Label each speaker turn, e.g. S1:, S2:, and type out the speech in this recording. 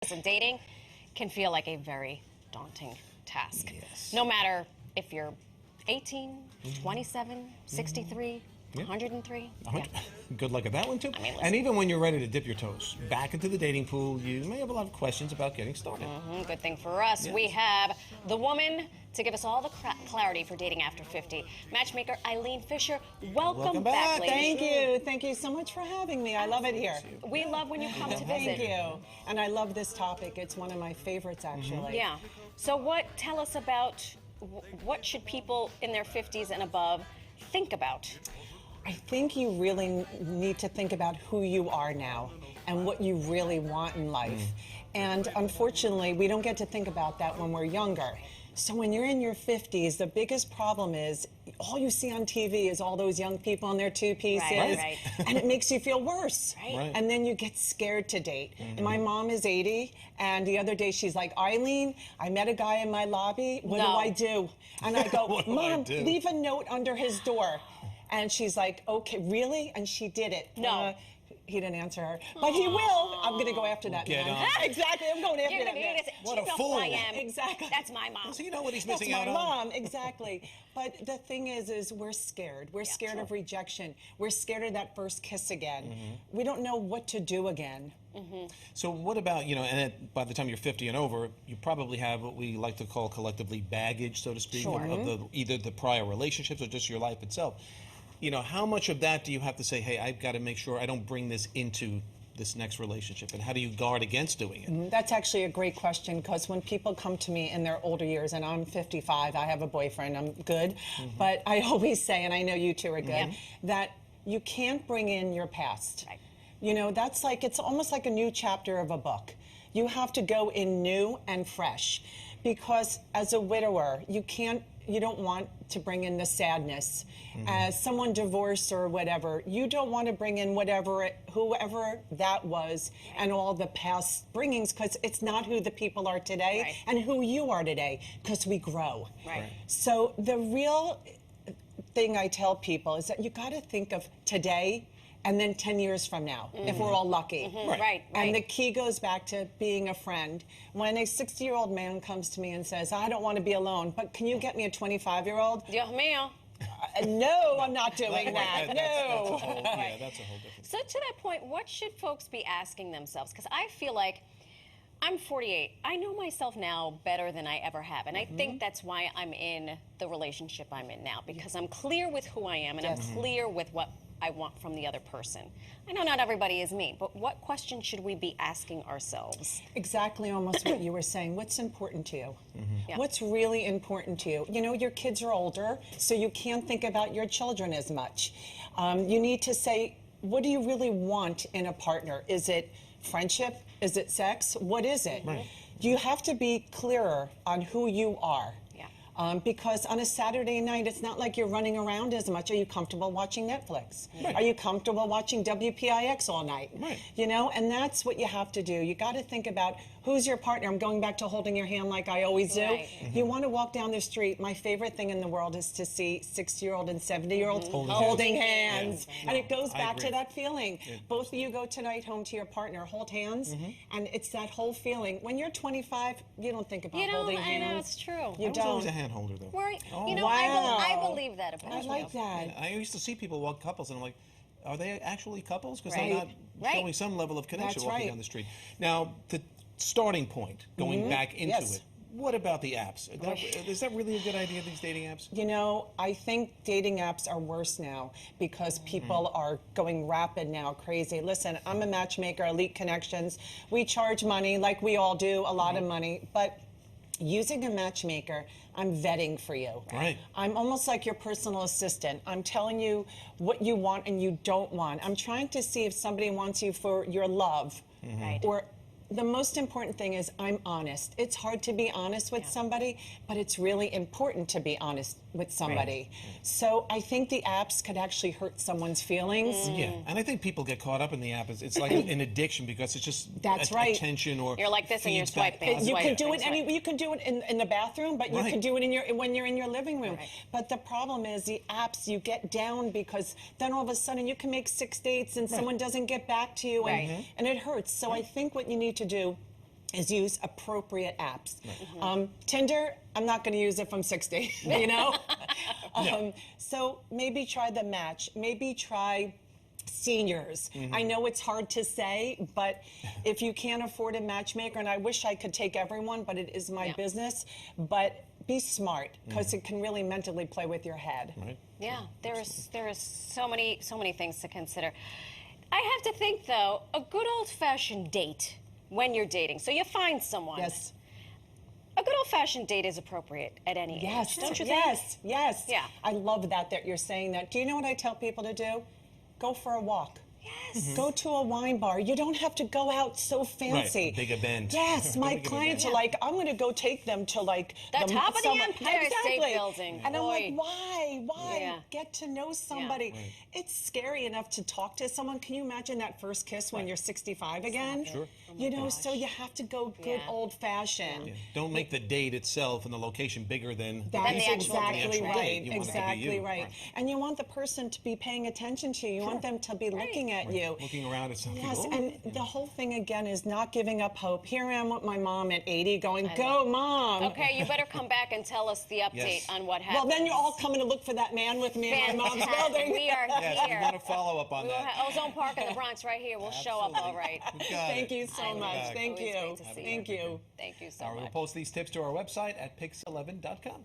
S1: Listen, dating can feel like a very daunting task.
S2: Yes.
S1: No matter if you're 18, 27, 63, 103. Yeah.
S2: Good luck at that one, too.
S1: I mean,
S2: and even when you're ready to dip your toes back into the dating pool, you may have a lot of questions about getting started.
S1: Good thing for us.
S2: Yes.
S1: We have the woman to give us all the clarity for dating after 50. Matchmaker Eileen Fisher, welcome back, ladies.
S3: Thank you. Thank you so much for having me. I love it here.
S1: We love when you come to visit.
S3: Thank you. And I love this topic. It's one of my favorites, actually.
S1: Yeah. So tell us about what should people in their 50s and above think about?
S3: I think you really need to think about who you are now and what you really want in life. And unfortunately, we don't get to think about that when we're younger. So when you're in your 50s, the biggest problem is all you see on TV is all those young people in their two pieces.
S1: Right.
S3: And it makes you feel worse.
S1: Right.
S3: And then you get scared to date. And my mom is 80, and the other day she's like, Eileen, I met a guy in my lobby. What do I do? And I go, Mom, leave a note under his door. And she's like, okay, really? And she did it.
S1: No.
S3: He didn't answer her, but he will. I'm going to go after that
S2: Get
S3: man.
S2: on.
S3: Exactly, I'm going after that man.
S2: What a
S1: You know
S2: fool.
S1: who I am.
S3: Exactly.
S1: That's my mom.
S2: So you know what he's
S3: That's
S2: missing
S3: my
S2: out on?
S3: mom, exactly. But the thing is we're scared. We're scared of rejection. We're scared of that first kiss again. We don't know what to do again.
S2: So what about, by the time you're 50 and over, you probably have what we like to call collectively baggage, so to speak, of either the prior relationships or just your life itself. How much of that do you have to say, hey, I've got to make sure I don't bring this into this next relationship, and how do you guard against doing it?
S3: That's actually a great question, because when people come to me in their older years, and I'm 55, I have a boyfriend, I'm good, but I always say, and I know you two are good, that you can't bring in your past. Right. That's like, it's almost like a new chapter of a book. You have to go in new and fresh, because as a widower, you don't want to bring in the sadness. As someone divorced or whatever, you don't want to bring in whoever that was and all the past bringings, because it's not who the people are today and who you are today, because we grow.
S1: Right.
S3: So the real thing I tell people is that you got to think of today and then 10 years from now, if we're all lucky.
S1: Right.
S3: And the key goes back to being a friend. When a 60-year-old man comes to me and says, I don't want to be alone, but can you get me a 25-year-old?
S1: Dios mío.
S3: No, I'm not doing that. No.
S2: That's a whole different.
S1: So to that point, what should folks be asking themselves? Because I feel like I'm 48. I know myself now better than I ever have. And I think that's why I'm in the relationship I'm in now, because I'm clear with who I am and I'm clear with what I want from the other person. I know not everybody is me, but what question should we be asking ourselves?
S3: Exactly, almost what you were saying. What's important to you?
S1: Yeah.
S3: What's really important to you? Your kids are older, so you can't think about your children as much. You need to say, what do you really want in a partner? Is it friendship? Is it sex? What is it? You have to be clearer on who you are. Because on a Saturday night, it's not like you're running around as much. Are you comfortable watching Netflix? Are you comfortable watching WPIX all night? And that's what you have to do. You got to think about who's your partner. I'm going back to holding your hand like I always do. You want to walk down the street. My favorite thing in the world is to see 60-year-old and 70-year-olds holding hands. And it goes back to that feeling. Both of you go tonight home to your partner, hold hands, and it's that whole feeling. When you're 25, you don't think about holding hands.
S1: I know, it's true.
S3: You
S2: I was
S3: don't.
S2: always a hand holder, though.
S1: I believe that about
S3: I
S1: you.
S3: like that.
S2: I used to see people walk couples, and I'm like, are they actually couples? Because they're not showing some level of connection walking down the street. Now, the starting point, going back into it, what about the apps? Is that really a good idea, these dating apps?
S3: I think dating apps are worse now because people are going rapid now, crazy. Listen, I'm a matchmaker, Elite Connections. We charge money, like we all do, a lot of money, but using a matchmaker, I'm vetting for you.
S2: Right.
S3: I'm almost like your personal assistant. I'm telling you what you want and you don't want. I'm trying to see if somebody wants you for your love. Or the most important thing is I'm honest. It's hard to be honest with somebody, but it's really important to be honest with somebody. So I think the apps could actually hurt someone's feelings.
S2: Yeah, and I think people get caught up in the app. It's like an addiction because it's just attention or
S1: you're like this and you're swiping.
S3: You can do it you can do it in the bathroom, but you can do it when you're in your living room. But the problem is the apps, you get down because then all of a sudden you can make 6 dates and someone doesn't get back to you and it hurts. So I think what you need to do is use appropriate apps. Tinder, I'm not going to use if I'm 60, you know? So maybe try the Match. Maybe try seniors. I know it's hard to say, but if you can't afford a matchmaker, and I wish I could take everyone, but it is my business, but be smart, because it can really mentally play with your head.
S2: Right.
S1: Yeah, there is so many things to consider. I have to think though, a good old-fashioned date when you're dating. So you find someone.
S3: Yes.
S1: A good old-fashioned date is appropriate at any
S3: Yes,
S1: age, don't you think?
S3: yes.
S1: Yeah.
S3: I love that you're saying that. Do you know what I tell people to do? Go for a walk.
S1: Yes.
S3: Go to a wine bar. You don't have to go out so fancy.
S2: Right, a big event.
S3: Yes, my
S2: Big
S3: clients
S2: event.
S3: are like, I'm going to go take them to like
S1: The top of the
S3: some-
S1: Empire State Building.
S3: And I'm like,
S1: Boy.
S3: why?
S1: Yeah.
S3: Get to know somebody.
S2: Right.
S3: It's scary enough to talk to someone. Can you imagine that first kiss when you're 65 again?
S2: Sure.
S3: You know, so you have to go good
S1: Yeah.
S3: old fashioned.
S2: Yeah. Don't make the date itself and the location bigger than
S3: That's
S1: the actual
S3: exactly
S2: date.
S3: right.
S2: You want it to be
S3: Exactly
S2: you.
S3: right. And you want the person to be paying attention to you. You want them to be looking at you.
S2: Looking around at something.
S3: Yes,
S2: oh,
S3: and the whole thing again is not giving up hope. Here I am with my mom at 80 going, go mom.
S1: Okay, you better come back and tell us the update
S2: Yes.
S1: on what
S3: Well,
S1: happened.
S3: then you're all coming to look for that man with me in my mom's
S1: Fantastic.
S3: building.
S1: We are
S2: yes,
S1: here.
S2: we want to follow up on
S1: We will
S2: that.
S1: have Ozone Park in the Bronx right here. We'll show up all right.
S2: We got
S3: Thank
S2: it.
S3: you so
S1: I
S3: much.
S1: love it.
S3: Thank
S1: Always
S3: you.
S1: great to see you.
S3: Thank you.
S1: Thank you so
S2: All right, we'll
S1: much.
S2: post these tips to our website at pix11.com.